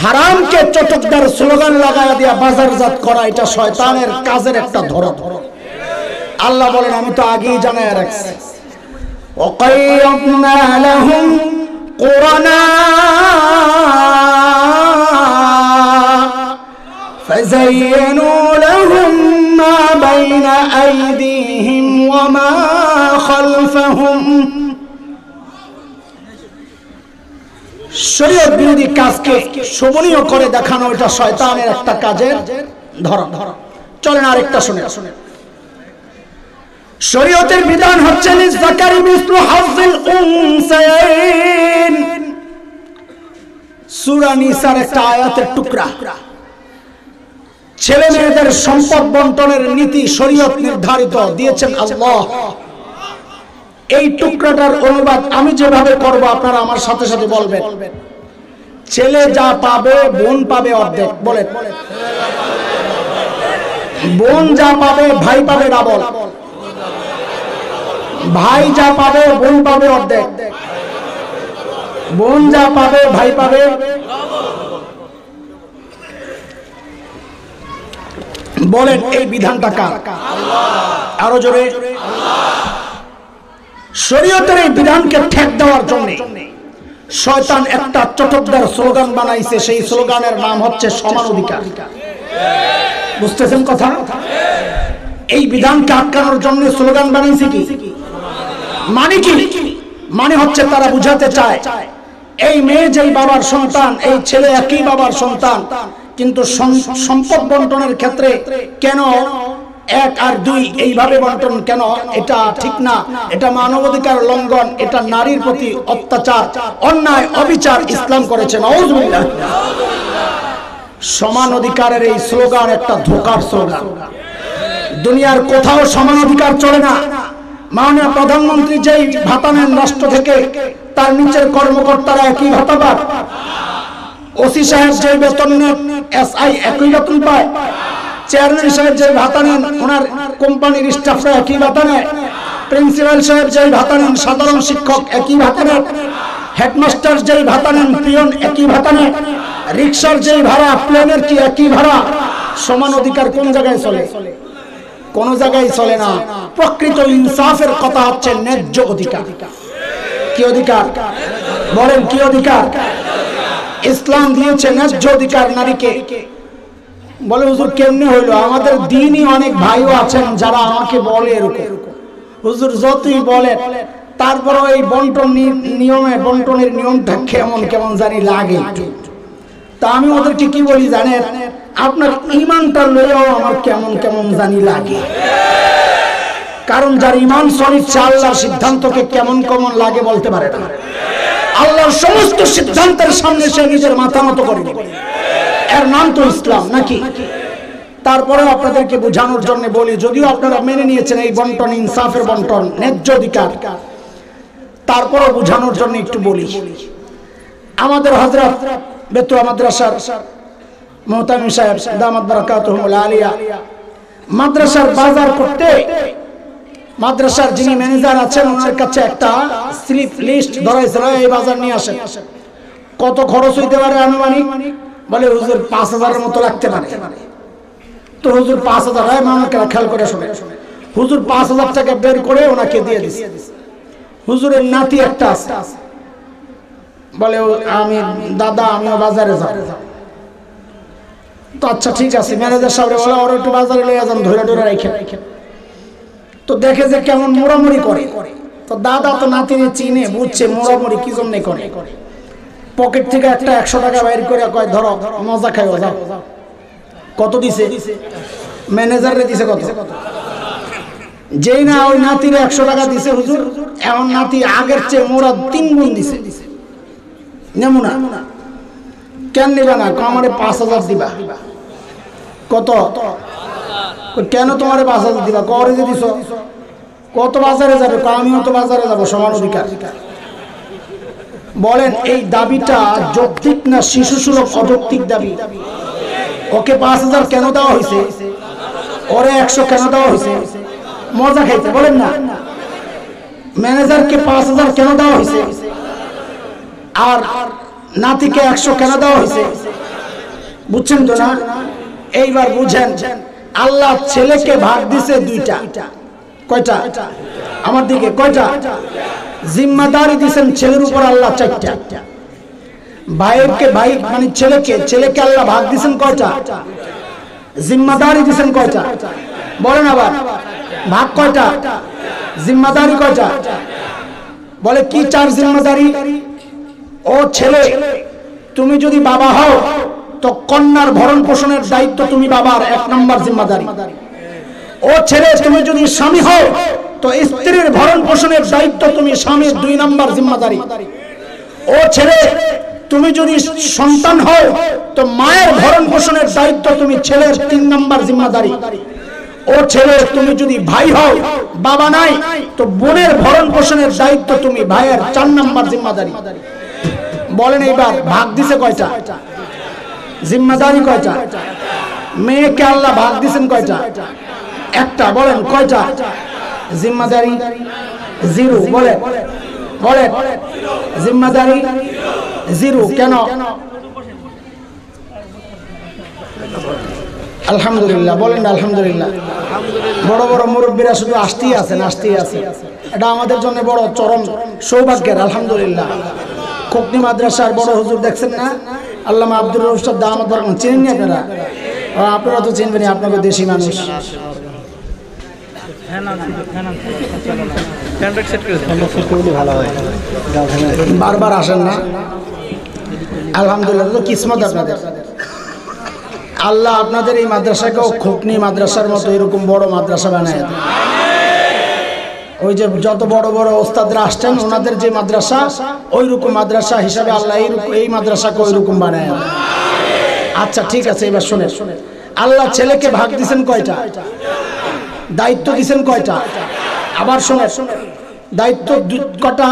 হারামকে চটকদার স্লোগান লাগায়া দিয়া বাজারজাত করা এটা শয়তানের কাজের একটা ধরন। আল্লাহ বলেন আমি তো আগেই জানায় রাখছি, ওয়াকাইয়াবনা লাহুম কুরানা ফাযায়্যানু লাহুম মা বাইনা আইদিহিম ওয়া মা খালফাহুম। শরীয়ত বিরোধী কাজকে শোভনীয় করে দেখানো এটা শয়তানের একটা কাজের ধরন। চলেন আরেকটা শুনে। শরীয়তের বিধান হচ্ছে লিযাকারি মিসলু হাযযিল উনসায়াইন। সূরা নিসার একটা আয়াতের টুকরা। ছেলে মেয়েদের সম্পদ বণ্টনের নীতি শরীয়ত নির্ধারিত দিয়েছেন আল্লাহ। এই টুকরাটার অনুবাদ আমি যেভাবে করব আপনারা আমার সাথে সাথে বলবেন। ছেলে যা পাবে বোন পাবে অর্ধেক। বলেন, বোন যা পাবে ভাই পাবে ডাবল। ভাই যা পাবে বোন পাবে অর্ধেক। বোন যা পাবে ভাই পাবে। বলেন এই বিধানটা কার? আরো জোরে। শরীয়তের এই বিধানকে ঠেক দেওয়ার জন্য শয়তান একটা চটকদার স্লোগান বানাইছে। সেই স্লোগানের নাম হচ্ছে সমান অধিকার। বুঝতেছেন কথা? এই বিধানকে আটকানোর জন্য স্লোগান বানাইছে কি? মানে কি? মানে হচ্ছে তারা বুঝাতে চায় এই মেয়ে যেই বাবার সন্তান, এই ছেলে একই বাবার সন্তান, কিন্তু সম্পদ বন্টনের ক্ষেত্রে কেন 1 আর 2 এইভাবে বন্টন কেন? এটা ঠিক না, এটা মানবাধিকার লঙ্ঘন, এটা নারীর প্রতি অত্যাচার, অন্যায়, অবিচার ইসলাম করেছে। নাউজুবিল্লাহ। সমান অধিকারের এই স্লোগান একটা ধোঁকার স্লোগান। দুনিয়ার কোথাও সমান অধিকার চলে না। মাননীয় প্রধানমন্ত্রী যেই ভাতা নেন রাষ্ট্র থেকে, তার নিচের কর্মকর্তারা একই ভাতা পায়। ওসি সাহেব যেই বেতন নেন, এসআই একই বেতন পায়। চেয়ারম্যান সাহেব যে ভাতা নেন, ওনার কোম্পানির স্টাফরা একই ভাতা নেয়। প্রিন্সিপাল সাহেব যেই ভাতা নেন, সাধারণ শিক্ষক একই ভাতা নেন। হেডমাস্টার যেই ভাতা নেন, পিয়ন একই ভাতা নেন। রিক্সার যেই ভাড়া, প্লেনের কি একই ভাড়া? সমান অধিকার কোন জায়গায় চলে? কোন জায়গায় চলে না। প্রকৃত ইনসাফের কথা হচ্ছে ন্যায্য অধিকার। কি অধিকার? বলেন কি অধিকার? ইসলাম দিয়েছে ন্যায্য অধিকার নারীকে। বলে হুজুর কেমনে হইলো? আমাদের দিনই অনেক ভাইও আছেন যারা আমাকে বলে এরকম, হুজুর যতই বলেন তারপরও এই বন্টনের নিয়মটা কেমন কেমন জানি লাগে। তা আমি ওদেরকে কি বলি জানেন? আপনার ঈমানটা লইয়াও আমার কেমন কেমন জানি লাগে। কারণ যার ঈমান সলিড সে আল্লাহর সিদ্ধান্তকে কেমন কেমন লাগে বলতে পারে না। আল্লাহর সমস্ত সিদ্ধান্তের সামনে সে নিজের মাথা মতো করে দিবে। এর নাম তো ইসলাম নাকি? তারপরেও আপনাদেরকে বোঝানোর জন্য বলি, যদিও আপনারা মেনে নিয়েছেন এই বন্টন ইনসাফের বন্টন, ন্যায্য অধিকার, তারপরেও বোঝানোর জন্য একটু বলি। আমাদের হযরত বেতুয়া মাদ্রাসার মুহতামিম সাহেব দামাত বারাকাতুহুল আলিয়া মাদ্রাসার বাজার করতে, মাদ্রাসার যিনি ম্যানেজার আছেন ওনার কাছে একটা স্লিপ লিস্ট ধরাইছিল, এই বাজার নিয়ে আসেন। কত খরচ হইতে পারে আনুমানিক? বলে হুজুর 5000-এর মতো লাগতে পারে। তো হুজুর 5000, হয় মামাকে খেয়াল করে শুনে, হুজুর 5000 টাকা বের করে ওনাকে দিয়ে দিছে। হুজুরের নাতি একটা আছে, বলে আমি দাদা আমিও বাজারে যাব। তো আচ্ছা ঠিক আছে, ম্যানেজার সাহেব বলে ওর একটু বাজারে লইয়া যান, ধরে ধরে রেখে। তো দেখে যে কেমন মোড়ামুড়ি করে। তো দাদা তো নাতিরে চিনে বুঝছে মোড়ামুড়ি কি জন্য করে। পকেট থেকে একটা 100 টাকা বাইর করে কয় ধরো মজা খাইও যাও। কত দিছে? ম্যানেজারে দিছে কত? যেই না ওই নাতিরে 100 টাকা দিছে হুজুর, এখন নাতি আগের চেয়ে মোড়া 3 গুণ দিছে। নেমু না কেন নিবা না? আমারে 5000 দিবা। কত? কেন তোমারে 5000 দিবা? করে যে দিছ কত বাজারে যাবে? আমিও তো বাজারে যাবো, সমান অধিকার। বলেন এই দাবিটা যৌক্তিক না শিশুসুলভ অযৌক্তিক দাবি? ওকে 5000 কেন দেওয়া হয়েছে? ওরে 100 কেন দেওয়া হয়েছে? মজা খাইতে, বলেন না? ম্যানেজারকে 5000 কেন দেওয়া হয়েছে আর নাতিকে 100 কেন দেওয়া হয়েছে? বুঝছেন তো না? এইবার বুঝেন, আল্লাহ ছেলেকে ভাগ দিছে দুইটা। কয়টা? আমার দিকে কয়টা? জিম্মাদারি দিয়েছেন ছেলের উপর আল্লাহ 4টা। ভাইকে ভাই মানে ছেলেকে আল্লাহ ভাগ দিয়েছেন কয়টা? জিম্মাদারি দিয়েছেন কয়টা? বলেন আবার, ভাগ কয়টা? জিম্মাদারি কয়টা? বলে কি 4 জিম্মাদারি? ও ছেলে, তুমি যদি বাবা হও তো কন্যার ভরণ পোষণের দায়িত্ব তুমি বাবার 1 নম্বর জিম্মাদারি। ও ছেলে, তুমি যদি স্বামী হও তো স্ত্রীর ভরণ পোষণের দায়িত্ব তুমি স্বামীর 2 নম্বর জিম্মাদারি। ও ছেলে, তুমি যদি সন্তান হও তো মায়ের ভরণ পোষণের দায়িত্ব তুমি ছেলের 3 নম্বর জিম্মাদারি। ও ছেলে, তুমি যদি ভাই হও, বাবা নাই, তো বোনের ভরণ পোষণের দায়িত্ব তুমি ভাইয়ের 4 নম্বর জিম্মাদারি। বলেন এইবার ভাগ দিছে কয়টা? জিম্মাদারি কয়টা? মেয়েকে আল্লাহ ভাগ দিছেন কয়টা? একটা। বলেন কয়টা? জিম্মাদারি 0। বলে বলে জিম্মাদারি 0 কেন? আলহামদুলিল্লাহ বলেন আলহামদুলিল্লাহ। বড় বড় মুরব্বীরা শুধু আসতেই আছেন। এটা আমাদের জন্য বড় চরম সৌভাগ্যের। আলহামদুলিল্লাহ। কোকনি মাদ্রাসার বড় হুজুর দেখছেন না, আল্লামা আব্দুর রশিদ দামাত বরকত, চিনেন না আপনারা? আপনারা তো চিনবেন, আপনাকে দেশি মানুষ। বারবার আসেন না, আলহামদুলিল্লাহ। কিসমত আপনাদের। আল্লাহ আপনাদের এই মাদ্রাসাকেও খোকনি মাদ্রাসার মতো এরকম বড় মাদ্রাসা বানায়। ওই যে যত বড় বড় ওস্তাদরা আসছেন ওনাদের যে মাদ্রাসা, ওই রকম মাদ্রাসা হিসাবে আল্লাহ এই মাদ্রাসাকে ওই রকম বানায়। আচ্ছা ঠিক আছে, এবার শোনেন, আল্লাহ ছেলেকে ভাগ দিয়েছেন কয়টা? দায়িত্ব দিয়েছেন কয়টা? আবার শোনেন, দায়িত্ব কটা?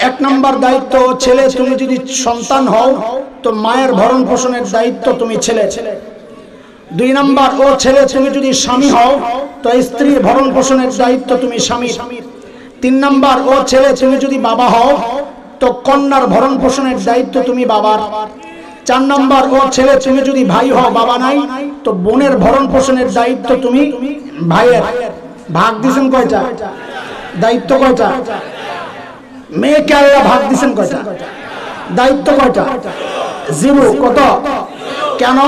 1 নম্বর দায়িত্ব, ছেলে তুমি যদি সন্তান হও তো মায়ের ভরণ পোষণের দায়িত্ব তুমি ছেলে। 2 নম্বর, ও ছেলে তুমি যদি স্বামী হও তো স্ত্রীর ভরণ পোষণের দায়িত্ব তুমি স্বামীর। 3 নম্বর, ও ছেলে তুমি যদি বাবা হও তো কন্যার ভরণ পোষণের দায়িত্ব তুমি বাবার। 4 নম্বর, ও ছেলে তুমি যদি ভাই হও, বাবা নাই, তো বোনের ভরণ পোষণের দায়িত্ব তুমি ভাইয়ের। ভাগ দিয়েছেন কয়টা? দায়িত্ব কয়টা? মেয়েকে আল্লাহ ভাগ দিয়েছেন কয়টা? দায়িত্ব কয়টা? 0। কত? কেন?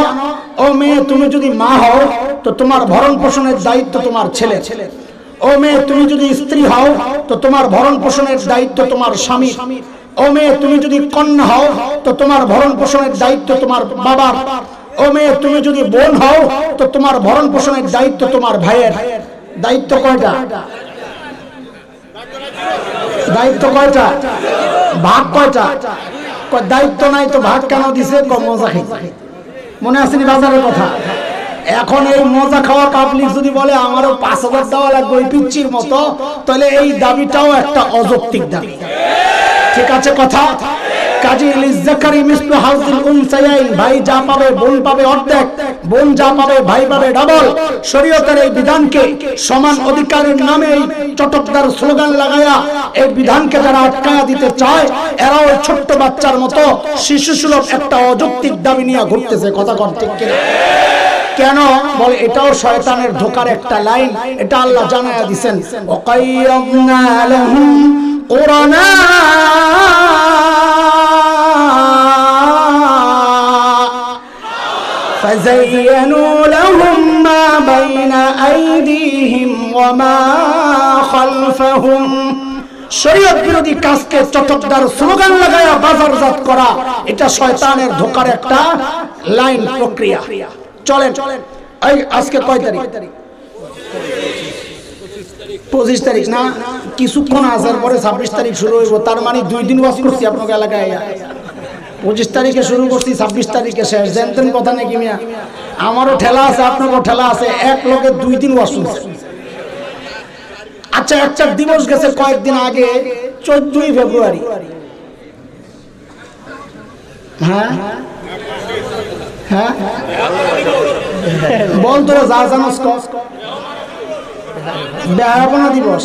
ও মেয়ে, তুমি যদি মা হও তো তোমার ভরণ পোষণের দায়িত্ব তোমার ছেলে। ও মেয়ে, তুমি যদি স্ত্রী হও তো তোমার ভরণ পোষণের দায়িত্ব তোমার স্বামী। ও মেয়ে, তুমি যদি কন্যা হও তো তোমার ভরণ পোষণের দায়িত্ব তোমার বাবার। ও মেয়ে, তুমি যদি বোন হও তো তোমার ভরণ পোষণের দায়িত্ব তোমার ভাইয়ের। দায়িত্ব কয়টা? দায়িত্ব কয়টা? ভাগ কয়টা? দায়িত্ব নাই তো ভাগ কেন দিছে? মজা খাই। মনে আসেনি বাজারের কথা? এখন এই মজা খাওয়া পাবলিক যদি বলে আমারও 5000 দেওয়া লাগবে ওই পিচ্চির মতো, তাহলে এই দাবিটাও একটা অযৌক্তিক দাবি। ঠিক আছে কথা? কাজী লিজাকারি মিসলু হাউজিল উনসায়াইন, ভাই যা পাবে বোন পাবে অর্ধেক, বোন যা পাবে ভাই পাবে ডাবল। শরীয়তের এই বিধানকে সমান অধিকারের নামে এই চটকদার স্লোগান লাগায়া এই বিধানকে যারা আটকায়া দিতে চায়, এরা ওই ছোট্ট বাচ্চার মতো শিশুসুলভ একটা অযৌক্তিক দাবি নিয়ে ঘুরতেছে। কথা কন ঠিক কিনা? কেন? বলে এটাও শয়তানের ধোকার একটা লাইন। এটা আল্লাহ জানায়া দিবেন, ওয়াকাইয়াবনা লাহুম কুরানা فزينوا لهم ما بين أيديهم وما خلفهم। শরীয়ত বিরোধী কাজকে চটকদার স্লোগান লাগায়া বাজারজাত করা, এটা শয়তানের ধোকার একটা লাইন প্রক্রিয়া। চলেন, এই আজকে কয় তারিখ? 25 তারিখ না? কিছুক্ষণ আসার পরে 26 তারিখ শুরু হইব। তার মানে 2 দিন ওয়াজ করছি আপনাকে এলাকায়। 25 তারিখে শুরু করছি, 26 তারিখে শেষ। জানতেন কথা নাকি মিয়া? আমারও ঠেলা আছে, আপনারও ঠেলা আছে। এক লোকে 2 দিন ওয়াজ শুনছে। আচ্ছা, একটা দিবস গেছে কয়েকদিন আগে, 14ই ফেব্রুয়ারি। হ্যাঁ হ্যাঁ বল তোরা যা জানোস, বেহায়াপনা দিবস।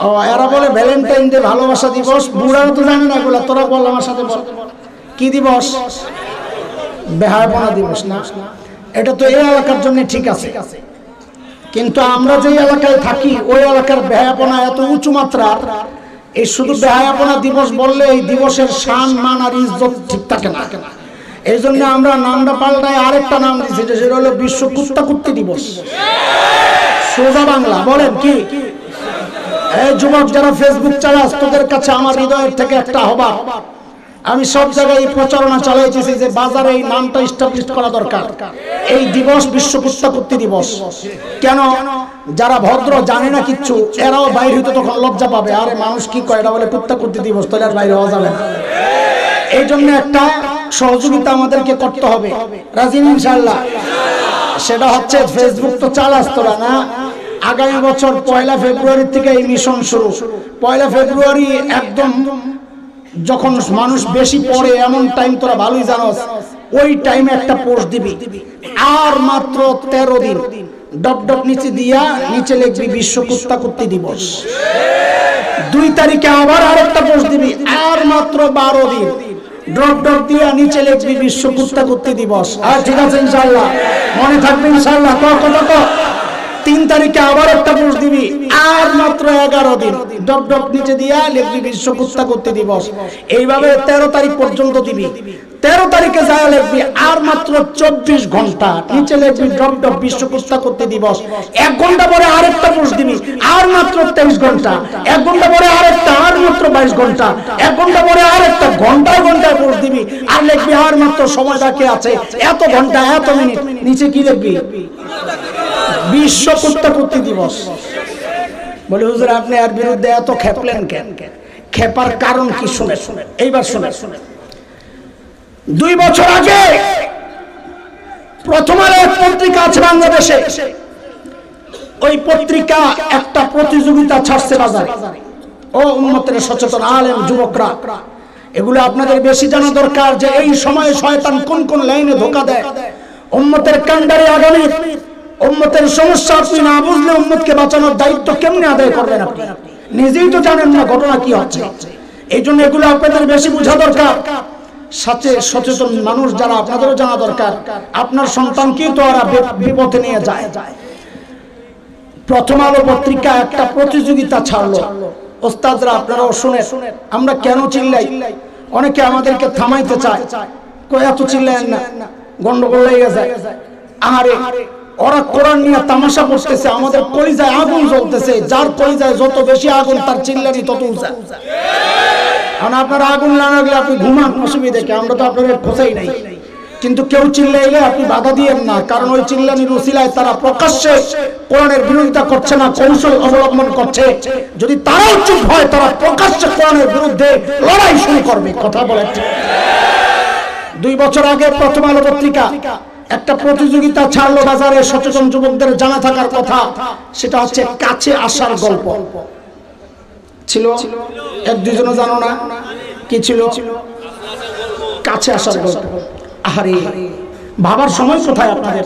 ও এরা বলে ভ্যালেন্টাইন ডে, ভালোবাসা দিবস। বুড়ারা তো জানে না এগুলা, তোরা বল আমার সাথে বল কি দিবস? বেহায়াপনা দিবস না? এটা তো এই এলাকার জন্য ঠিক আছে, কিন্তু আমরা যে এলাকায় থাকি ওই এলাকার বেহায়াপনা এত উঁচু মাত্রা, এই শুধু বেহায়াপনা দিবস বললে এই দিবসের শান মান আর ইজ্জত ঠিক থাকে না। এই জন্য আমরা নামটা পাল্টায় আরেকটা নাম দিচ্ছি, সেটা হলো বিশ্ব কুত্তা কুত্তি দিবস। সোজা বাংলা বলেন কি? এই যুবক যারা ফেসবুক চালাস, তোদের কাছে আমার হৃদয়ের থেকে একটা আহ্বান। আমি সব জায়গায় প্রচারণা চালাইতেছি যে বাজারে এই নামটা এস্টাবলিশ করা দরকার। এই দিবস বিশ্ব কুত্তা কুত্তি দিবস। কেন? যারা ভদ্র জানে না কিচ্ছু, এরাও বাইরে হইতে তখন লজ্জা পাবে, আরে মানুষ কি কয়, এটা বলে কুত্তা কুত্তি দিবস, তাহলে আর বাইরে হওয়া যাবে না। এই জন্য একটা সহযোগিতা আমাদেরকে করতে হবে, রাজি ইনশাআল্লাহ? সেটা হচ্ছে ফেসবুক তো চালাস তোরা না, আগামী বছর 1 ফেব্রুয়ারি থেকে এই মিশন শুরু। 1 ফেব্রুয়ারি একদম যখন মানুষ বেশি পড়ে এমন টাইম, তোরা ভালোই জানোস, ওই টাইমে একটা পোস্ট দিবি, আর মাত্র 13 দিন, ডট ডট নিচে দিয়া নিচে লিখবি বিশ্ব কুত্তা কুত্তি দিবস। 2 তারিখে আবার আরেকটা পোস্ট দিবি, আর মাত্র 12 দিন, ডট ডট দিয়া নিচে লিখবি বিশ্ব কুত্তা কুত্তি দিবস। আর ঠিক আছে ইনশাআল্লাহ, মনে থাকবে ইনশাআল্লাহ। কত 3 তারিখে আবার একটা পোস্ট দিবি, আর মাত্র 11 দিন, ডট ডট নিচে দিয়া লিখবি বিশ্ব কুত্তা কুত্তি দিবস। এইভাবে 13 তারিখ পর্যন্ত দিবি। 13 তারিখে যায় লিখবি আর মাত্র 24 ঘন্টা, নিচে লিখবি ডট ডট বিশ্ব কুত্তা কুত্তি দিবস। 1 ঘন্টা পরে আরেকটা পোস্ট দিবি, আর মাত্র 23 ঘন্টা। 1 ঘন্টা পরে আরেকটা, আর মাত্র 22 ঘন্টা। 1 ঘন্টা পরে আরেকটা, ঘন্টায় ঘন্টায় পোস্ট দিবি, আর লিখবি আর মাত্র সময় বাকি আছে এত ঘন্টা এত মিনিট। নিচে কি লিখবি? বিশ্ব কুত্তা কুত্তি দিবস। বলে হুজুর আপনি এর বিরুদ্ধে এত খেপলেন কেন? খেপার কারণ কি শুনে এইবার শুনে। 2 বছর আগে প্রথম আলো পত্রিকা আছে বাংলাদেশে, ওই পত্রিকা একটা প্রতিযোগিতা ছাড়ছে বাজারে। ও উম্মতের সচেতন আলেম যুবকরা, এগুলো আপনাদের বেশি জানা দরকার যে এই সময়ে শয়তান কোন কোন লাইনে ধোঁকা দেয়। উম্মতের কান্ডারে আগামী উম্মতের সমস্যা আপনি না বুঝলে উম্মতকে বাঁচানোর দায়িত্ব কেমনে আদায় করবেন? আপনি নিজেই তো জানেন না ঘটনা কি হচ্ছে। এই জন্য এগুলো আপনাদের বেশি বোঝা দরকার। সাথে সচেতন মানুষ যারা, আপনাদেরও জানা দরকার আপনার সন্তানকে তো ওরা বিপথে নিয়ে যায়। প্রথম আলো পত্রিকা একটা প্রতিযোগিতা ছাড়লো। ওস্তাদরা আপনারাও শুনেন, আমরা কেন চিল্লাই? অনেকে আমাদেরকে থামাইতে চায়, কই এত চিল্লায়েন না, গন্ডগোল লেগে যায়। আরে ওরা কোরআন নিয়ে তামাশা করতেছে, আমাদের কলিজায় আগুন জ্বলতেছে। যার কলিজায় যত বেশি আগুন তার চিল্লানি তত উঁচা। কারণ আপনার আগুন না লাগলে আপনি ঘুমান, অসুবিধা কি? আমরা তো আপনাদের খোঁজাই নাই। কিন্তু কেউ চিল্লাইলে আপনি বাধা দিয়েন না, কারণ ওই চিল্লানির উসিলায় তারা প্রকাশ্যে কোরআনের বিরোধিতা করছে না, কৌশল অবলম্বন করছে। যদি তারাও চুপ হয়, তারা প্রকাশ্যে কোরআনের বিরুদ্ধে লড়াই শুরু করবে। কথা বলেন। 2 বছর আগে প্রথম আলো পত্রিকা একটা প্রতিযোগিতা ছাড়লো বাজারে, সচেতন যুবকদের জানা থাকার কথা। সেটা হচ্ছে কাছে আসার গল্প ছিল। 1-2 জন জানো না কি ছিল? কাছে আসার গল্প। আরে ভাবার সময় কোথায় আপনাদের?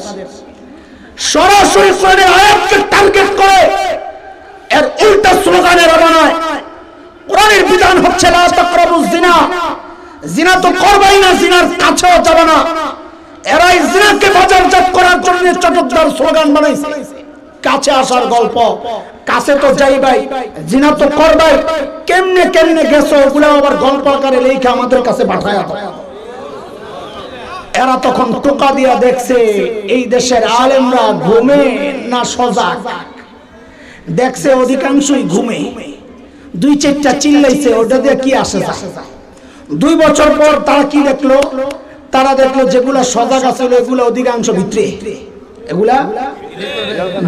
সরাসরি কোরআনের আয়াতকে টার্গেট করে এর উল্টা স্লোগানের বানায়। কোরআনের বিধান হচ্ছে লা তাকরাবুজ জিনা, জিনা তো করবেই না, জিনার কাছেও যাবে না। এরাই জিনাকে বাজারজাত করার জন্য চটকদার স্লোগান বানাইছে। কাছে আসার গল্প, কাছে তো যাইবাই, জিনা তো করবাই, কেমনে কেমনে গেছো ওগুলো আবার গল্প আকারে লেখা আমাদের কাছে পাঠায়। এরা তখন টোকা দিয়া দেখছে এই দেশের আলেমরা ঘুমে না সজাগ। দেখছে অধিকাংশই ঘুমে। 2-4টা চিল্লাইছে, ওটা দিয়ে কি আসে যায়। 2 বছর পর তারা কি দেখলো? তারা দেখলো যেগুলা সজাগ আছে এগুলা অধিকাংশ ভিতরে, এগুলা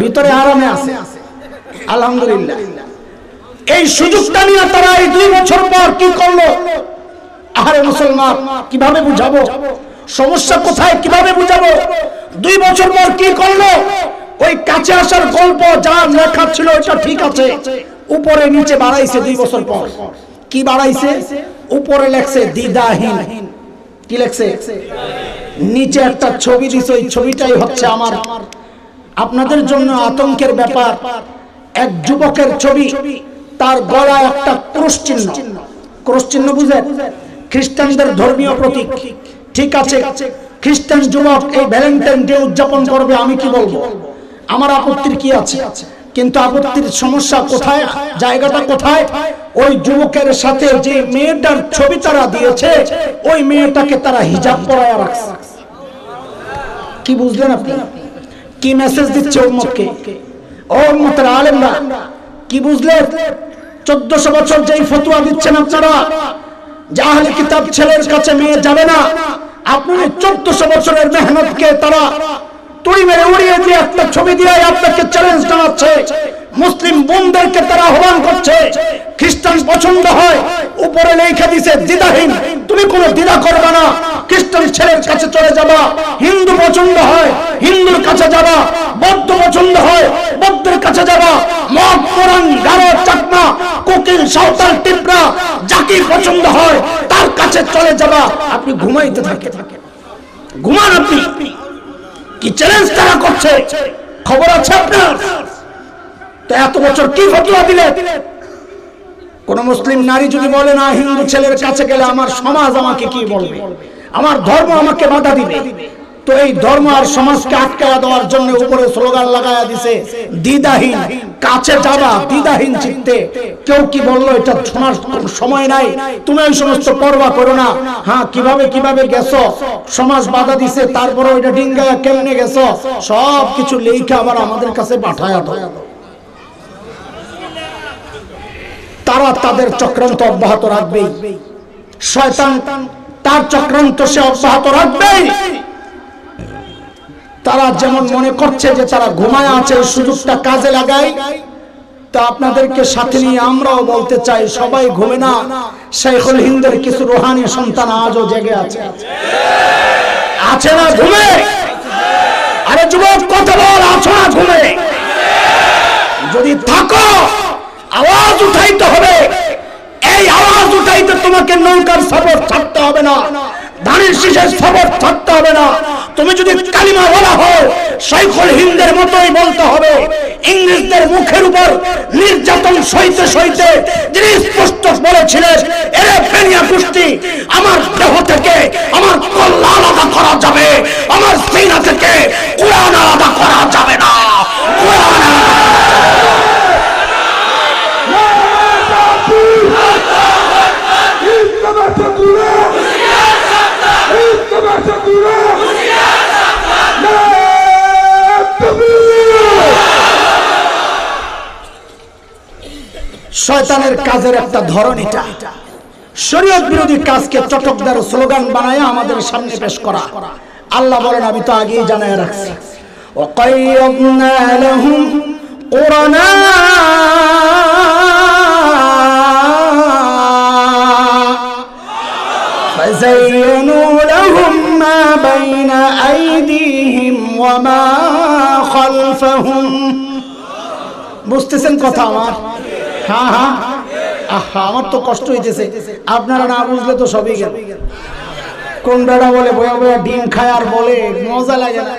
ভিতরে আরামে আছে। আলহামদুলিল্লাহ। এই সুযোগটা নিয়ে তারা এই 2 বছর পর কি করলো? আরে মুসলমান, কিভাবে বুঝাবো সমস্যা কোথায়, কিভাবে বুঝাবো? 2 বছর পর কি করলো? ওই কাছে আসার গল্প যা লেখা ছিল ওটা ঠিক আছে, উপরে নিচে বাড়াইছে। 2 বছর পর কি বাড়াইছে? উপরে লেখছে দ্বিধাহীন। কি লেখছে? নিচে একটা ছবি দিছে, ওই ছবিটাই হচ্ছে আমার আপনাদের জন্য আতঙ্কের ব্যাপার। এক যুবকের ছবি, তার গলায় একটা ক্রুশ চিহ্ন। ক্রুশ চিহ্ন বুঝেন? খ্রিস্টানদের ধর্মীয় প্রতীক। ঠিক আছে, খ্রিস্টান যুবক এই ভ্যালেন্টাইন ডে উদযাপন করবে, আমি কি বলবো? আমার আপত্তির কি আছে? কিন্তু আপত্তির সমস্যা কোথায়, জায়গাটা কোথায়? ওই যুবকের সাথে যে মেয়েটার ছবি তারা দিয়েছে, ওই মেয়েটাকে তারা হিজাব পরায়া রাখছে। কি বুঝলেন আপনি? কি মেসেজ দিচ্ছে উম্মতকে? ও উম্মতের আলেমরা, কি বুঝলেন? 1400 বছর যেই ফতোয়া দিচ্ছেন আপনারা যে আহলে কিতাব ছেলের কাছে মেয়ে যাবে না, আপনার 1400 বছরের মেহনতকে তারা তুই মেরে উড়িয়ে দিয়ে একটা ছবি দিয়ে আপনাকে চ্যালেঞ্জ জানাচ্ছে। মুসলিম বোনদেরকে তারা আহ্বান করছে, খ্রিস্টান পছন্দ হয় উপরে লেখা দিছে দ্বিধাহীন, তুমি কোনো দ্বিধা করবে না, খ্রিস্টান ছেলের কাছে চলে যাবা। হিন্দু পছন্দ হয় হিন্দুর কাছে যাবা, বৌদ্ধ পছন্দ হয় বৌদ্ধের কাছে যাবা, মগ কোরআন গারো চাকমা কোকিল সাঁওতাল টিপরা যাকে পছন্দ হয় তার কাছে চলে যাবা। আপনি ঘুমাইতে থাকেন, ঘুমান আপনি। কি চ্যালেঞ্জ তারা করছে, খবর আছে আপনার? তো এত বছর কি ফতোয়া দিলেন? কোন মুসলিম নারী যদি বলে না হিন্দু ছেলের কাছে গেলে আমার সমাজ আমাকে কি বলবে, আমার ধর্ম আমাকে বাধা দিবে, তো এই ধর্ম আর সমাজকে আটকায়া দেওয়ার জন্য উপরে স্লোগান লাগায়া দিছে দ্বিধাহীন, কাছে যাবা দ্বিধাহীন চিত্তে। কেউ কি বললো এটা শোনার সময় নাই, তুমি ওই সমস্ত পরোয়া করো না। হ্যাঁ, কিভাবে কিভাবে গেছো, সমাজ বাধা দিছে, তারপরে ওইটা ডিঙ্গায়া কেমনে গেছো, সব কিছু লেখা আবার আমাদের কাছে পাঠায়া দাও। তারা তাদের চক্রান্ত অব্যাহত রাখবেই, শয়তান তার চক্রান্ত সে অব্যাহত রাখবেই। তারা যেমন মনে করছে যে তারা ঘুমায় আছে, সুযোগটা কাজে লাগায়। তা আপনাদেরকে সাথে নিয়ে আমরাও বলতে চাই, সবাই ঘুমে না, শেখুল হিন্দের কিছু রুহানি সন্তান আজও জেগে আছে, আছে না ঘুমে? আরে যুবক কথা বল, আছো না ঘুমে? যদি থাকো আওয়াজ উঠাইতে হবে। এই আওয়াজ উঠাইতে তোমাকে নৌকার সফর ছাড়তে হবে না, ধানের শীষের সফর ছাড়তে হবে না। তুমি যদি কালিমা বলা হও শেখুল হিন্দের মতোই বলতে হবে। ইংরেজদের মুখের উপর নির্যাতন সইতে সইতে যিনি স্পষ্ট বলেছিলেন, এরে ফেনিয়া গোষ্ঠী, আমার দেহ থেকে আমার কল্লা আলাদা করা যাবে, আমার সিনা থেকে কোরআন আলাদা করা যাবে না। কোরআন শয়তানের কাজের একটা ধরন এটা, শরীয়ত বিরোধী কাজকে চটকদার স্লোগান বানায় আমাদের সামনে পেশ করা। আল্লাহ বলেন, আমি তো আগেই জানায় রাখছি, ওয়াকাইয়্যিদনা লাহুম কুরআনা ফাযায়্যানু লাহুম মা বাইনা আইদিহিম ওয়া মা খালফাহুম। বুঝতেছেন কথা আমার? হ্যাঁ হ্যাঁ, আমার তো কষ্ট হইতেছে, আপনারা না বুঝলে তো সবই গেল। কোন বেড়া বলে বয়া বয়া ডিম খায় আর বলে মজা লাগে না,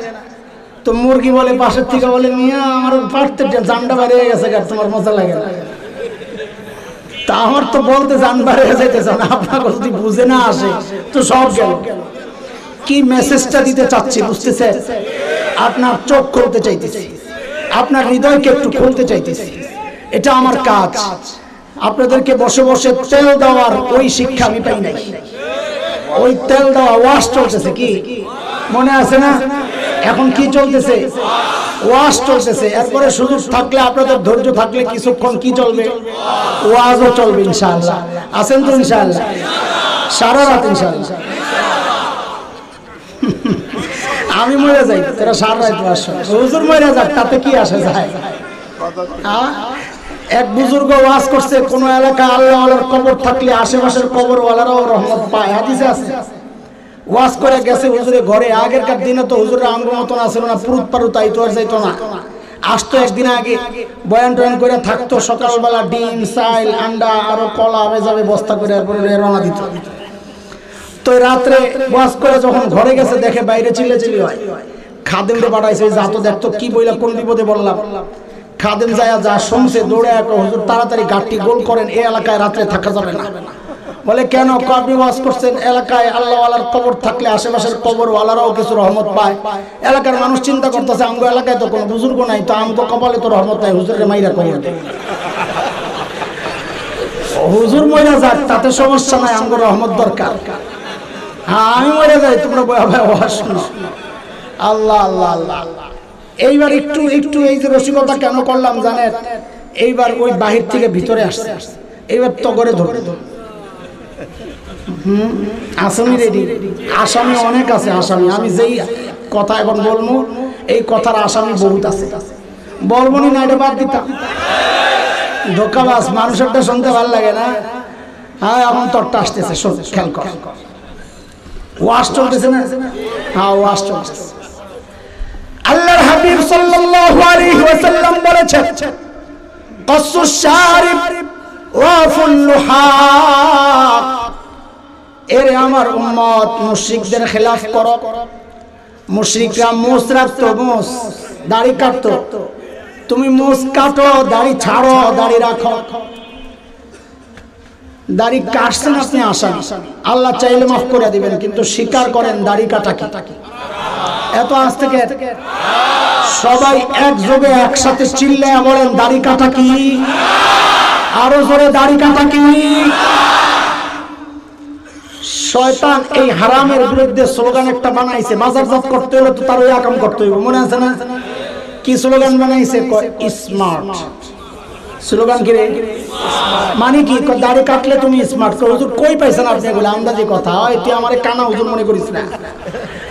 তো মুরগি বলে পাশের থেকে বলে মিয়া আমার পারতে জানটা বেরিয়ে গেছে, তোমার মজা লাগে না। তা আমার তো বলতে জান বেরিয়ে যাইতেছে না, আপনার যদি বুঝে না আসে তো সব গেল। কি মেসেজটা দিতে চাচ্ছি বুঝতেছে? আপনার চোখ খুলতে চাইতেছি, আপনার হৃদয়কে একটু খুলতে চাইতেছি। এটা আমার কাজ। আপনাদেরকে বসে বসে তেল দেওয়ার ওই শিক্ষা আমি পাই নাই। ওই তেল দেওয়া ওয়াশ চলতেছে, কি মনে আছে না? এখন কি চলতেছে? ওয়াশ চলতেছে। এরপরে সুযোগ থাকলে, আপনাদের ধৈর্য থাকলে কিছুক্ষণ কি চলবে? ওয়াজও চলবে ইনশাআল্লাহ। আছেন তো ইনশাআল্লাহ? সারা রাত ইনশাআল্লাহ। আমি মরে যাই, তোরা সারা রাত ওয়াজ শুন। হুজুর মরে যাক, তাতে কি আসে যায়? এক বুজুর্গ ওয়াজ করছে, কোন এলাকায় আল্লাহওয়ালার কবর থাকলে আশেপাশের কবরওয়ালারাও রহমত পায়, হাদিসে আছে। ওয়াজ করে গেছে হুজুরে ঘরে। আগেরকার দিনে তো হুজুরের আঙ্গ মতন আসলো না, পুরুত পারুত আইতো আর যাইতো না। আসতো একদিন আগে, বয়ান টয়ান করে থাকতো, সকালবেলা ডিম চাইল আন্ডা আরো কলা যাবে বস্তা করে এরপরে রওনা দিত। তো রাত্রে ওয়াজ করে যখন ঘরে গেছে, দেখে বাইরে চিল্লাচিল্লি হয়। খাদেমরে পাঠাইছে, যা তো দেখতো কি বইলা, কোন বিপদে বললাম। খাদেম যা শুনছে দৌড়ে এক হুজুর তাড়াতাড়ি গাড়ি গোল করেন, এই এলাকায় রাত্রে থাকা যাবে না। বলে কেন? আপনি ওয়াজ করছেন এলাকায় আল্লাহওয়ালার কবর থাকলে আশেপাশের কবরওয়ালারাও কিছু রহমত পায়। এলাকার মানুষ চিন্তা করতেছে আমগো এলাকায় তো কোনো বুজুর্গ নাই, তো আমগো কপালে তো রহমত নাই, হুজুরের মাইরা কবর দেয়। হুজুর মরে যাক তাতে সমস্যা নাই, আমগো রহমত দরকার। হ্যাঁ আমি মরে যাই, তোমরা ওয়াজ শোনো। আল্লাহ আল্লাহ আল্লাহ। এইবার একটু একটু এই যে রসিকতা কেন করলাম জানেন? এইবার ওই বাহির থেকে ভিতরে আসছে, এইবার তগরে ধরে আসামি রেডি। আসামি অনেক আছে, আসামি আমি যেই কথা এখন বলবো এই কথার আসামি বহুত আছে, বলবো না এটা বাদ দিতাম। ধোকাবাজ মানুষেরটা শুনতে ভালো লাগে না। হ্যাঁ এখন তরটা আসতেছে, খেয়াল কর। ওয়াজ চলতেছে না? হ্যাঁ ওয়াজ চলতেছে। আল্লাহর হাবিব সাল্লাল্লাহু আলাইহি ওয়াসাল্লাম বলেছেন কাসসুশ শারিব ওয়া ফুল্লুহা, এরে আমার উম্মত মুশরিকদের খেলাফ করো। মুশরিকরা মুছ রাখতো, মুছ দাড়ি কাটতো, তুমি মুছ কাটো, দাড়ি ছাড়ো, দাড়ি রাখো। দাড়ি কাটছেন আপনি আসামি, আল্লাহ চাইলে মাফ করে দিবেন, কিন্তু স্বীকার করেন দাড়ি কাটা কি এত আজ থেকে সবাই একযোগে একসাথে চিল্লায়া বলেন দাড়ি কাটা কি? আরো জোরে দাড়ি কাটা কি? শয়তান এই হারামের বিরুদ্ধে স্লোগান একটা বানাইছে, বাজারজাত করতে হলে তো তার ওই আকাম করতে হইব, মনে আছে না? কি স্লোগান বানাইছে? Smart slogan. কি রে মানে কি? দাড়ি কাটলে তুমি স্মার্ট। হুজুর কই পাইছেন আপনি এগুলো? আন্দাজি কথা হয়, তুই আমার কানা হুজুর মনে করিস না।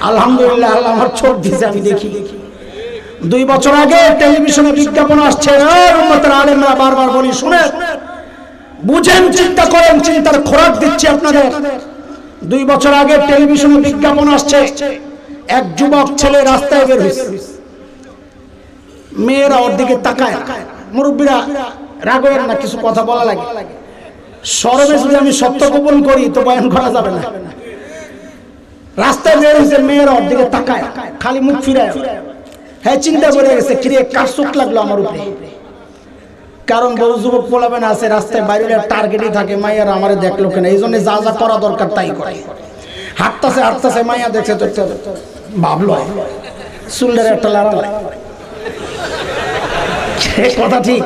আলহামদুলিল্লাহ আল্লাহ আমার চোখ দিয়েছে, আমি দেখি। 2 বছর আগে টেলিভিশনে বিজ্ঞাপন আসছে, উম্মতের আলেমরা বারবার বলি শুনে বুঝেন, চিন্তা করেন, চিন্তার খোরাক দিচ্ছি আপনাদের। 2 বছর আগে টেলিভিশনে বিজ্ঞাপন আসছে, এক যুবক ছেলে রাস্তায় বের হয়েছে, মেয়েরা ওর দিকে তাকায়। মুরব্বীরা রাগের না, কিছু কথা বলা লাগে, শরমে যদি আমি সত্য গোপন করি তো বয়ান করা যাবে না। রাস্তায় বের হয়েছে, মেয়েরা ওর দিকে তাকায়, খালি মুখ ফিরায়। হ্যাঁ চিন্তা করে গেছে, কিরে কার চোখ লাগলো আমার উপরে? কারণ বহু যুবক পোলাবেন আছে রাস্তায় বাইরে টার্গেটই থাকে, মাইয়ার আমারে দেখলো কেন, এই জন্য যা যা করা দরকার তাই করে। হাঁটতেছে হাঁটতেছে, মাইয়া দেখছে তো ভাবলো চুলের একটা লাড়া কথা ঠিক।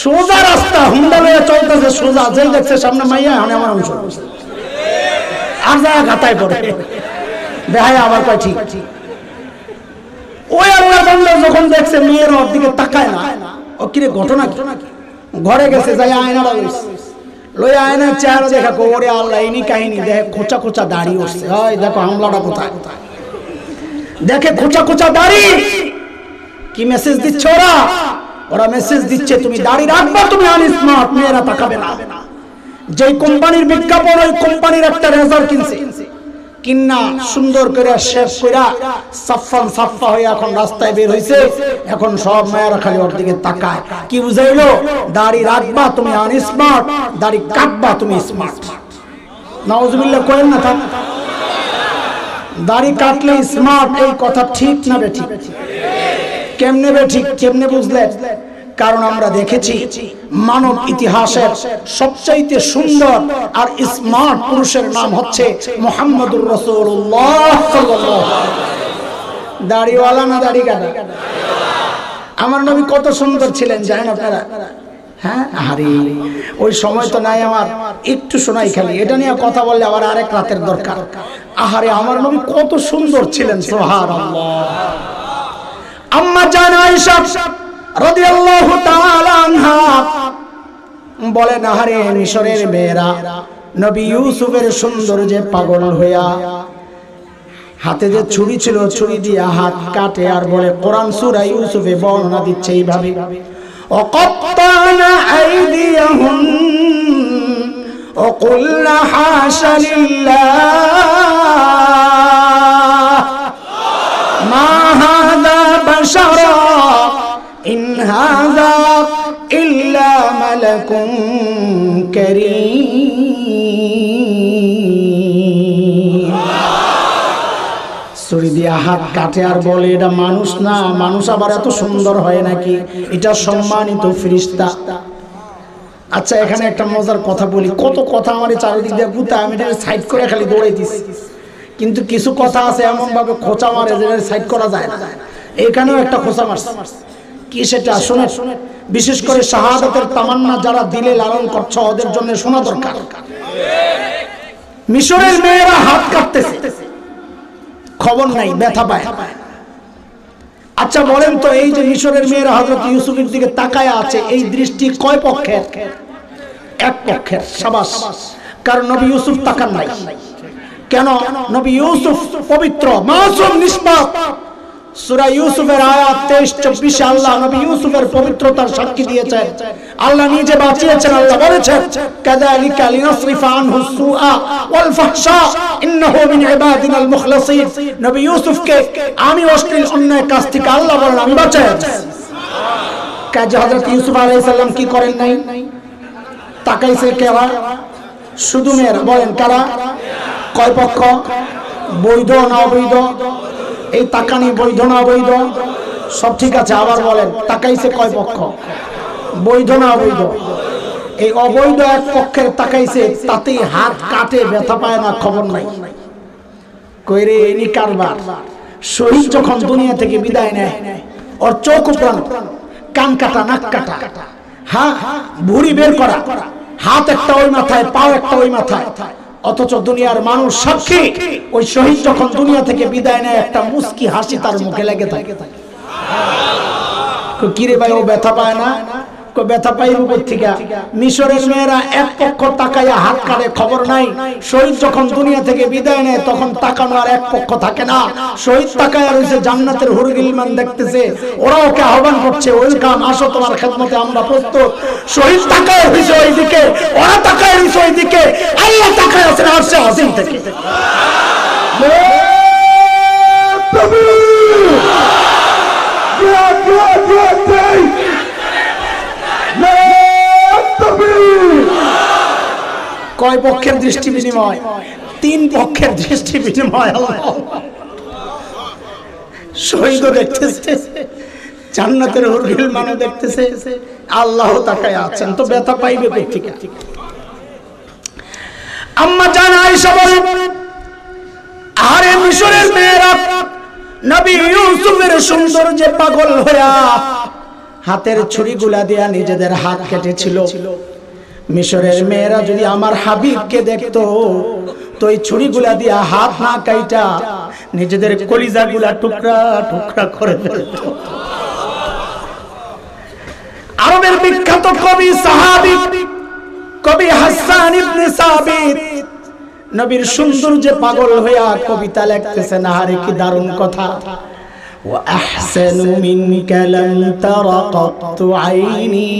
সোজা রাস্তা হুন্ডা লইয়া চলতেছে সোজা, যেই দেখছে সামনে মাইয়া মানে আমার অংশ আর যা ঘাতায় পড়ে বেহায়া আবার কয় ঠিক। ওই আল্লাহ বান্দা যখন দেখছে মেয়ের ওর দিকে তাকায় না, ও কিরে ঘটনা কি? ঘরে গেছে, যাই আয়না লইয়া আয়নার চেহারা দেখা, ওরে আল্লাহ ইনি কাহিনী দেখে, খোঁচা খোঁচা দাড়ি উঠছে। হয় দেখো হামলাটা কোথায়, দেখে খোঁচা খোঁচা দাড়ি। কি মেসেজ দিচ্ছে ওরা? ওরা মেসেজ দিচ্ছে তুমি দাড়ি রাখবা, তুমি আনস্মার্ট, মেয়েরা তাকাবে না। যেই কোম্পানির বিজ্ঞাপন, ওই কোম্পানির একটা রেজার কিনছে, কিন্না সুন্দর করে শেভ কইরা সাফান সাফা হয়ে এখন রাস্তায় বের হইছে। এখন সব মায়েরা খালি ওর দিকে তাকায়। কি বুঝাইলো? দাড়ি রাখবা তুমি আনস্মার্ট, দাড়ি কাটবা তুমি স্মার্ট। নাউজুবিল্লাহ করেন না থাক। দাড়ি কাটলে স্মার্ট, এই কথা ঠিক না বেঠিক? কেমনে বেঠিক, কেমনে বুঝলেন? কারণ আমরা দেখেছি মানব ইতিহাসের সবচাইতে সুন্দর আর স্মার্ট পুরুষের নাম হচ্ছে মুহাম্মদুর রাসূলুল্লাহ সাল্লাল্লাহু আলাইহি ওয়াসাল্লাম। দাড়িওয়ালা না দাড়ি কাটা? আমার নবী কত সুন্দর ছিলেন জানেন আপনারা? হ্যাঁ আরে ওই সময় তো নাই আমার, একটু শোনাই খালি, এটা নিয়ে কথা বললে আবার আরেক রাতের দরকার। আহারে আমার নবী কত সুন্দর ছিলেন, সুবহানাল্লাহ। আম্মা জান আয়েশা রাদিয়াল্লাহু তাআলা আনহা বলেন, আহারে মিশরের মেয়েরা নবী ইউসুফের সৌন্দর্যে পাগল হইয়া হাতে যে ছুরি ছিল, ছুরি দিয়ে হাত কাটে আর বলে, কোরআন সূরা ইউসুফে বর্ণনা দিচ্ছে এইভাবে, ওয়াকাত্তানা আইদিয়াহুম ওয়াকুলনা হাশা লিল্লাহ মা হাযা বাশারা ইন হাযা ইল্লা মালাকুন কারীম। ছুরি দিয়ে দিয়া হাত কাটে আর বলে এটা মানুষ না, মানুষ আবার এত সুন্দর হয় নাকি, এটা সম্মানিত ফেরেশতা। আচ্ছা এখানে একটা মজার কথা বলি, কত কথা আমার চারিদিক দিয়ে গুতা, আমি এটা সাইড করে খালি দৌড়াইতেছি, কিন্তু কিছু কথা আছে এমন ভাবে খোঁচা মারে যে সাইড করা যায় না। এখানেও একটা খোঁচা মারছে, কি সেটা শুনে, বিশেষ করে শাহাদাতের তামান্না যারা দিলে লালন করছে ওদের জন্য শোনা দরকার। মিশরের মেয়েরা হাত কাটতেছে, খবর নাই, ব্যথা পায়। আচ্ছা বলেন তো, এই যে মিশরের মেয়েরা হযরত ইউসুফের দিকে তাকায় আছে, এই দৃষ্টি কয় পক্ষের? এক পক্ষের। শাবাশ, কারণ নবী ইউসুফ তাকান নাই। কেন? নবী ইউসুফ পবিত্র, মাসুম, নিষ্পাপ। সূরা ইউসুফের আয়াত 23-24 আল্লাহ নবী ইউসুফের পবিত্রতার সাক্ষী দিয়েছেন। আল্লাহ নিজে বাঁচিয়েছেন। আল্লাহ বলেছেন, কাযালিকা লিনাসরিফা আনহু সুআ ওয়াল ফাহশা ইন্নাহু মিন ইবাদিনাল মুখলাসিন। নবী ইউসুফকে আমি অশ্লীল অন্যায় কাজ থেকে আল্লাহ বলেন আমি বাঁচিয়েছি। কাজে হযরত ইউসুফ আলাইহিস সালাম কি করেন নাই? তাকাইছে কারা? শুধু মেয়েরা। বলেন কারা? কয় পক্ষ? বৈধ না অবৈধ? এই তাকানি বৈধ না অবৈধ? সব ঠিক আছে, আবার বলেন তাকাইছে কয় পক্ষ? বৈধ না অবৈধ? এই অবৈধ এক পক্ষের তাকাইছে, তাতেই হাত কাটে, ব্যথা পায় না, খবর নাই। কইরে এনি কারবার। শহীদ যখন দুনিয়া থেকে বিদায় নেয়, ওর চোখ উপড়ানো, কান কাটা, নাক কাটা, হ্যাঁ ভুঁড়ি বের করা, হাত একটা ওই মাথায়, পাও একটা ওই মাথায়, অথচ দুনিয়ার মানুষ সাক্ষী ওই শহীদ যখন দুনিয়া থেকে বিদায় নেয় একটা মুস্কি হাসি তার মুখে লেগে থাকে। কিরে ভাই ও ব্যথা পায় না? ব্যথা পাইব কোথেকে? মিশরের মেয়েরা এক পক্ষ তাকাইয়া হাত কাটে, খবর নাই। শহীদ যখন দুনিয়া থেকে বিদায় নেয় তখন তাকানো আর এক পক্ষ থাকে না। শহীদ তাকায়া রয়েছে, জান্নাতের হুরগিলমান দেখতেছে, ওরা ওকে আহ্বান করছে, ওয়েলকাম, আসো তোমার খেদমতে আমরা প্রস্তুত। শহীদ তাকায় রয়েছে ওইদিকে, ওরা তাকায় রয়েছে ওইদিকে, আল্লাহ তাকায় আছেন আরশে আজিম থেকে। কয় পক্ষের দৃষ্টি বিনিময়? তিন পক্ষের দৃষ্টি বিনিময়। শহীদও দেখতেছে, জান্নাতের হুরগিল মানুষ দেখতেছে, আল্লাহ তাকায় আছেন, তো ব্যথা পাইবে কোথেকে? আম্মা জান আয়েশা বলেন, আরে মিশরের মেয়েরা নবী ইউসুফের সৌন্দর্যে পাগল হইয়া হাতের ছুরিগুলা দিয়া নিজেদের হাত কেটেছিল। মিশরের মেয়েরা যদি আমার হাবিবকে দেখতো তো এই ছুরিগুলা দিয়া হাত না কাইটা নিজেদের কলিজাগুলা টুকরা টুকরা করে ফেলত। আরবের বিখ্যাত কবি সাহাবী কবি হাসান ইবনে সাবিত নবীর সৌন্দর্যে পাগল হইয়া কবিতা লিখতেছেন। আরে কি দারুণ কথা! ওয়া আহসানু মিনকা লাম তারা কাত্তু আইনি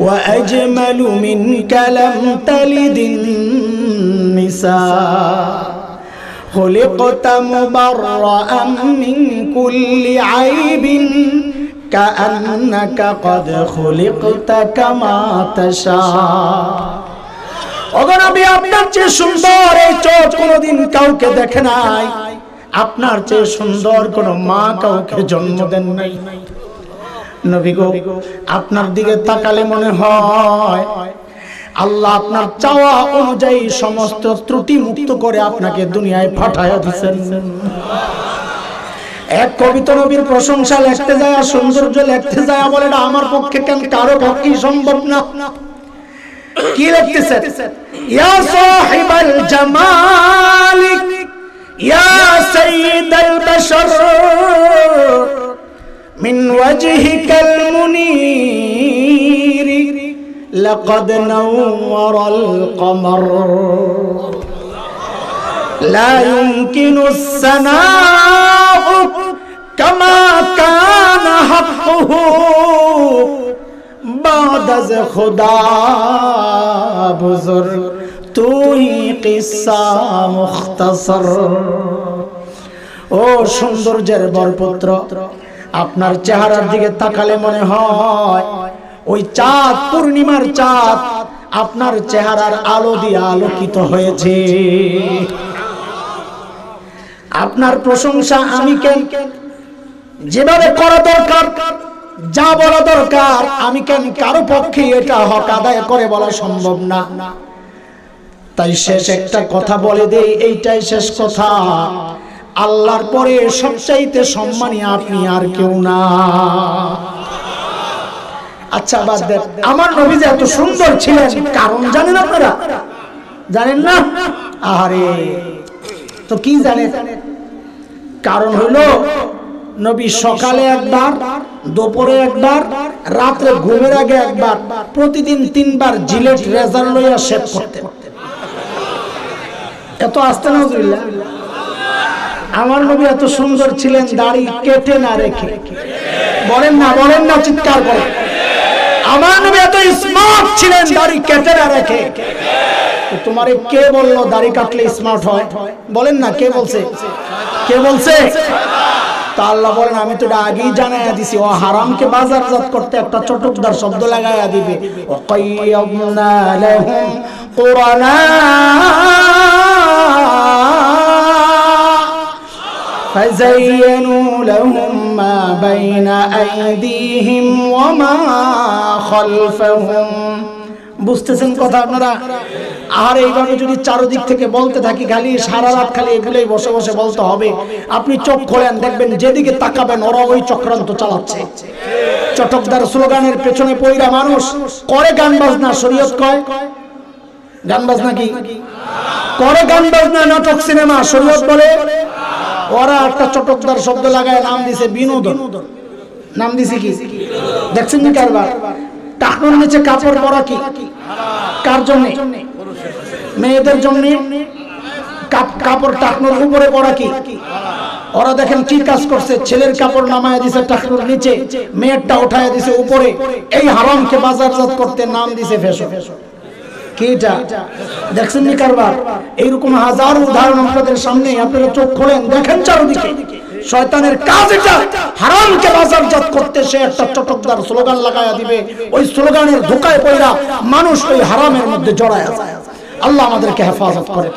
ওয়া আজমালু মিনকা লাম তালিদিন নিসা খুলিকতা মুবাররাআন মিন কুল্লি আইবিন কাআন্নাকা ক্বাদ খুলিকতা কামা তাশা। ওগো নবী, আপনার চেয়ে সুন্দর এই চোখ কোনোদিন কাউকে দেখে নাই, আপনার চেয়ে সুন্দর কোন মা কাউকে জন্ম দেন নাই। নবী গো, আপনার দিকে তাকালে মনে হয় আল্লাহ আপনার চাওয়া অনুযায়ী সমস্ত ত্রুটি মুক্ত করে আপনাকে দুনিয়ায় পাঠায়া দিয়েছেন। এক কবি তো নবীর প্রশংসা লিখতে যায়, সৌন্দর্য লিখতে যায়, বলে না আমার পক্ষে কেন, কারো পক্ষেই সম্ভব না। কি লিখতেছেন? ইয়া সাহিবাল জামাল ইয়া সাইয়্যিদাল বাশর মিন ওয়াজহিকাল মুনীর লাকাদ নাওয়ারাল কমর লা ইউমকিনুস সানাউ কামা কানা হাক্কুহু बाद अज़ खुदा बुज़ुर्ग तू ही किस्सा मुख्तसर। ও সৌন্দর্যের বরপুত্র, আপনার চেহারার দিকে তাকালে মনে হয় ওই চাঁদ, পূর্ণিমার চাঁদ আপনার চেহারার আলো দিয়ে আলোকিত হয়েছে। আপনার প্রশংসা আমি কেন, যেভাবে করা দরকার, যা বলা দরকার আমি কেন কারো পক্ষে এটা হক আদায় করে বলা সম্ভব না। তাই শেষ একটা কথা বলে দেই, এইটাই শেষ কথা, আল্লাহর পরে সবচাইতে সম্মানী আপনি আর কেউ না। আচ্ছা বাদ দেন, আমার নবী যে এত সুন্দর ছিলেন কারণ জানেন আপনারা? জানেন না? আরে তো কি জানেন? কারণ হলো নবী সকালে একবার, দুপুরে একবার, রাতে ঘুমের আগে একবার, প্রতিদিন 3 বার জিলেট রেজার লইয়া শেভ করতেন। এত আস্তে নাউজুবিল্লাহ। আমার নবী এত সুন্দর ছিলেন দাড়ি কেটে না রেখে। বলেন না, বলেন না, চিৎকার করেন। আমার নবী এত স্মার্ট ছিলেন দাড়ি কেটে না রেখে। তোমারে কে বললো দাড়ি কাটলে স্মার্ট হয়? বলেন না, কে বলছে? কে বলছে? তা আল্লাহ বলেন আমি তো আগেই জানাইয়া দিছি, ও হারামকে বাজারজাত করতে একটা চটকদার শব্দ লাগাইয়া দিবে, ওয়াকাইয়ামনা লাহুম কুরানা ফাযায়্যানু লাহুম মা বাইনা আইদিহিম ওয়া মা খালফাহুম। বুঝতেছেন কথা আপনারা? আর এইভাবে যদি চারদিক থেকে বলতে থাকি, খালি সারা রাত খালি এগুলোই বসে বসে বলতে হবে। আপনি চোখ খোলেন, দেখবেন যেদিকে তাকাবেন ওরা ওই চক্রান্ত চালাচ্ছে। চটকদার স্লোগানের পেছনে পইরা মানুষ করে গান বাজনা। শরীয়ত কয় গান বাজনা কি করে? গান বাজনা, নাটক, সিনেমা। শরীয়ত বলে ওরা একটা চটকদার শব্দ লাগায় নাম দিছে বিনোদন। নাম দিছে কি? দেখছেন না কারবার? টাকনুর নিচে কাপড় পরা কি কার জন্য? মেয়েদের জন্য। কাপড় টাকনুর উপরে পরা কি? ওরা দেখেন কি কাজ করছে, ছেলের কাপড় নামায় দিছে টাকনুর নিচে, মেয়েরটা উঠায় দিছে উপরে। এই হারামকে বাজারজাত করতে নাম দিছে ফ্যাশন। কি এটা? দেখছেন নি কারবার? এইরকম হাজার উদাহরণ আপনাদের সামনে। আপনারা চোখ খোলেন, দেখেন চারদিকে। শয়তানের কাজ এটা, হারামকে বাজারজাত করতে সে একটা চটকদার স্লোগান লাগায়া দিবে। ওই স্লোগানের ধোঁকায় পড়া মানুষ ওই হারামের মধ্যে জড়ায় যায়। আল্লাহ আমাদেরকে হেফাজত করে।